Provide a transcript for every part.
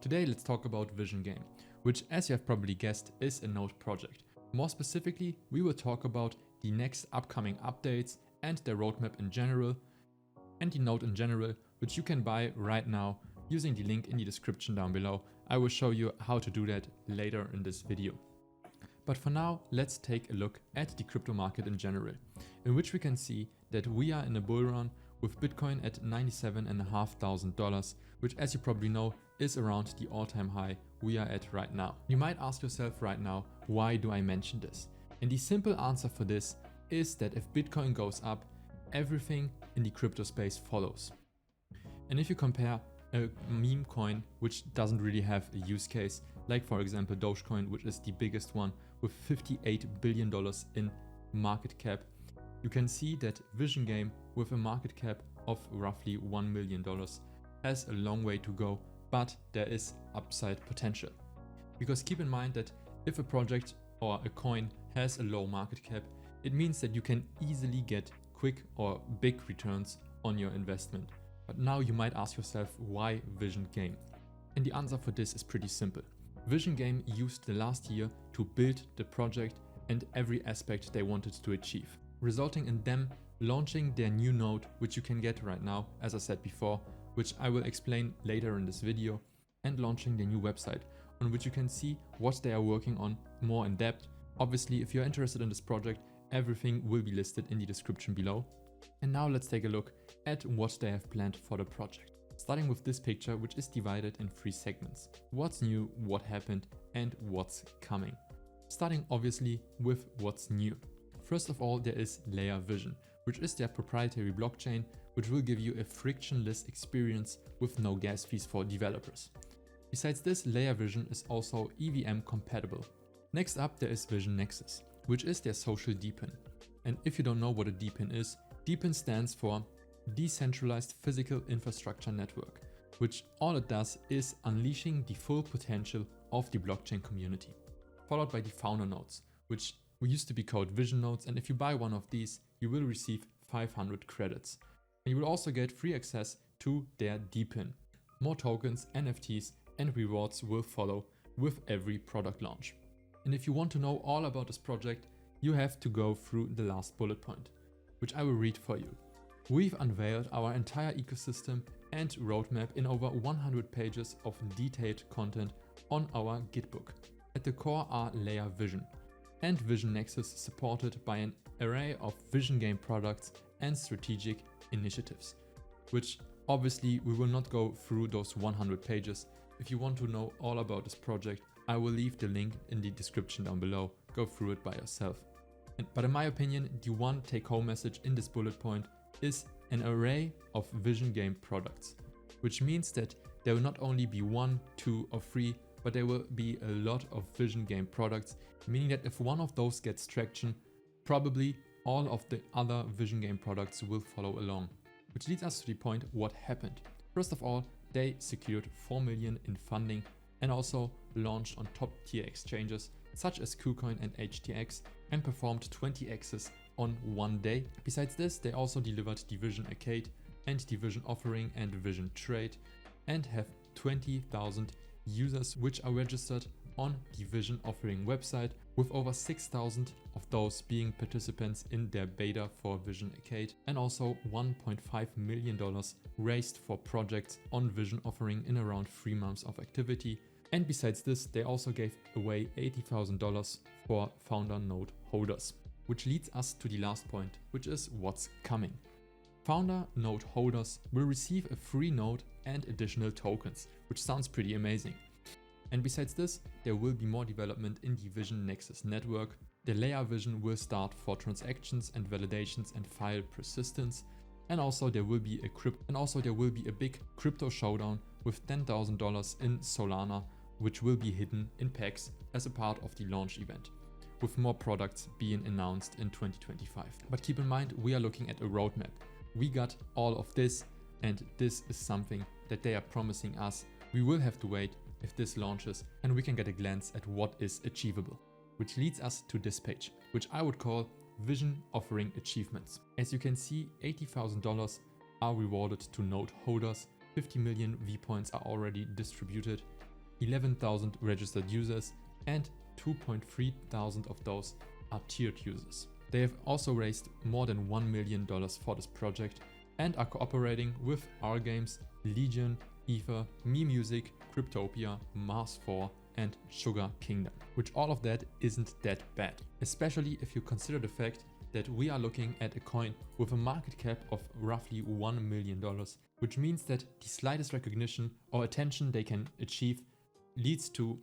Today let's talk about VisionGame, which as you have probably guessed is a Node project. More specifically, we will talk about the next upcoming updates and their roadmap in general, and the Node in general, which you can buy right now using the link in the description down below. I will show you how to do that later in this video. But for now, let's take a look at the crypto market in general, in which we can see that we are in a bull run with Bitcoin at $97,500, which as you probably know is around the all-time high we are at right now. You might ask yourself right now, why do I mention this? And the simple answer for this is that if Bitcoin goes up, everything in the crypto space follows. And if you compare a meme coin which doesn't really have a use case, like for example Dogecoin, which is the biggest one with $58 billion in market cap, you can see that VisionGame with a market cap of roughly $1 million has a long way to go, but there is upside potential. Because keep in mind that if a project or a coin has a low market cap, it means that you can easily get quick or big returns on your investment. But now you might ask yourself, why VisionGame? And the answer for this is pretty simple. VisionGame used the last year to build the project and every aspect they wanted to achieve, resulting in them launching their new node, which you can get right now, as I said before, which I will explain later in this video, and launching their new website, on which you can see what they are working on more in depth. Obviously, if you're interested in this project, everything will be listed in the description below. And now let's take a look at what they have planned for the project. Starting with this picture, which is divided in 3 segments. What's new, what happened, and what's coming. Starting obviously with what's new. First of all, there is Layer Vision, which is their proprietary blockchain, which will give you a frictionless experience with no gas fees for developers. Besides this, Layer Vision is also EVM compatible. Next up, there is Vision Nexus, which is their social DPIN. And if you don't know what a DPIN is, DPIN stands for Decentralized Physical Infrastructure Network, which all it does is unleashing the full potential of the blockchain community. Followed by the founder nodes, which used to be called Vision nodes, and if you buy one of these, you will receive 500 credits. And you will also get free access to their DPIN. More tokens, NFTs, and rewards will follow with every product launch. And if you want to know all about this project, you have to go through the last bullet point, which I will read for you. We've unveiled our entire ecosystem and roadmap in over 100 pages of detailed content on our Gitbook. At the core are Layer Vision and Vision Nexus, supported by an array of VisionGame products and strategic initiatives, which obviously we will not go through those 100 pages. If you want to know all about this project, I will leave the link in the description down below. Go through it by yourself. But in my opinion, the one take-home message in this bullet point is an array of VisionGame products, which means that there will not only be 1, 2 or 3, but there will be a lot of VisionGame products, meaning that if one of those gets traction, probably all of the other VisionGame products will follow along. Which leads us to the point what happened. First of all, they secured 4 million in funding and also launched on top tier exchanges such as KuCoin and HTX, and performed 20x's on one day. Besides this, they also delivered the Vision Arcade and the Vision Offering and Vision Trade, and have 20,000 users which are registered on the Vision Offering website, with over 6,000 of those being participants in their beta for Vision Arcade, and also $1.5 million raised for projects on Vision Offering in around 3 months of activity. And besides this, they also gave away $80,000 for founder node holders. Which leads us to the last point, which is what's coming. Founder node holders will receive a free node and additional tokens, which sounds pretty amazing. And besides this, there will be more development in the Vision Nexus network. The Layer Vision will start for transactions and validations and file persistence. And also there will be a big crypto showdown with $10,000 in Solana, which will be hidden in packs as a part of the launch event, with more products being announced in 2025. But keep in mind, we are looking at a roadmap. We got all of this, and this is something that they are promising us. We will have to wait if this launches and we can get a glance at what is achievable. Which leads us to this page, which I would call Vision Offering Achievements. As you can see, $80,000 are rewarded to node holders, 50 million V points are already distributed, 11,000 registered users, and 2.3 thousand of those are tiered users. They have also raised more than $1 million for this project and are cooperating with R Games, Legion, Ether, Me Music, Cryptopia, Mars 4 and Sugar Kingdom, which all of that isn't that bad, especially if you consider the fact that we are looking at a coin with a market cap of roughly $1 million, which means that the slightest recognition or attention they can achieve leads to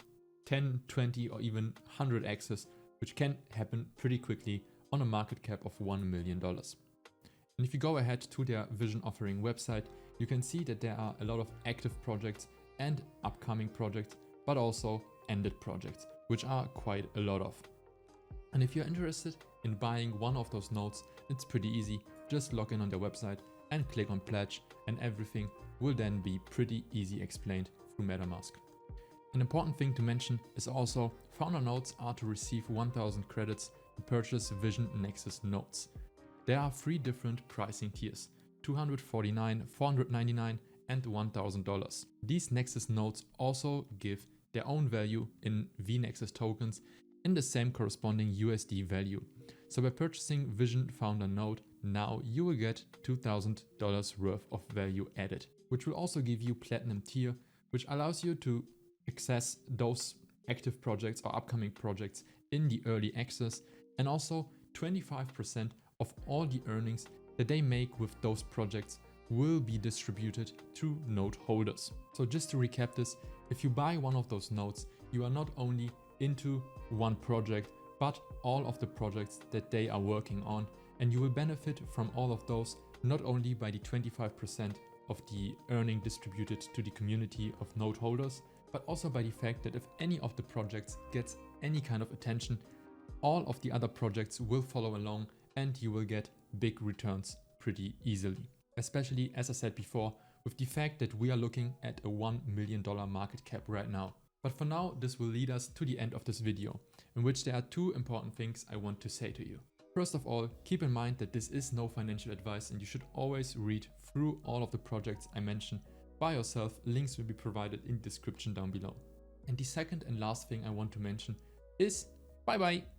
10, 20 or even 100x's, which can happen pretty quickly on a market cap of $1 million. And if you go ahead to their Vision offering website, you can see that there are a lot of active projects and upcoming projects, but also ended projects, which are quite a lot of. And if you're interested in buying one of those nodes, it's pretty easy. Just log in on their website and click on pledge, and everything will then be pretty easy explained through MetaMask. An important thing to mention is also founder nodes are to receive 1000 credits to purchase Vision Nexus nodes. There are 3 different pricing tiers: $249, $499 and $1000. These Nexus nodes also give their own value in VNexus tokens in the same corresponding USD value. So by purchasing Vision Founder node, now you will get $2000 worth of value added, which will also give you Platinum tier, which allows you to access those active projects or upcoming projects in the early access, and also 25% of all the earnings that they make with those projects will be distributed to node holders. So just to recap this, if you buy one of those nodes, you are not only into one project, but all of the projects that they are working on, and you will benefit from all of those, not only by the 25% of the earning distributed to the community of node holders, but also by the fact that if any of the projects gets any kind of attention, all of the other projects will follow along and you will get big returns pretty easily. Especially, as I said before, with the fact that we are looking at a $1 million market cap right now. But for now, this will lead us to the end of this video, in which there are 2 important things I want to say to you. First of all, keep in mind that this is no financial advice and you should always read through all of the projects I mentioned by yourself. Links will be provided in the description down below. And the second and last thing I want to mention is bye bye!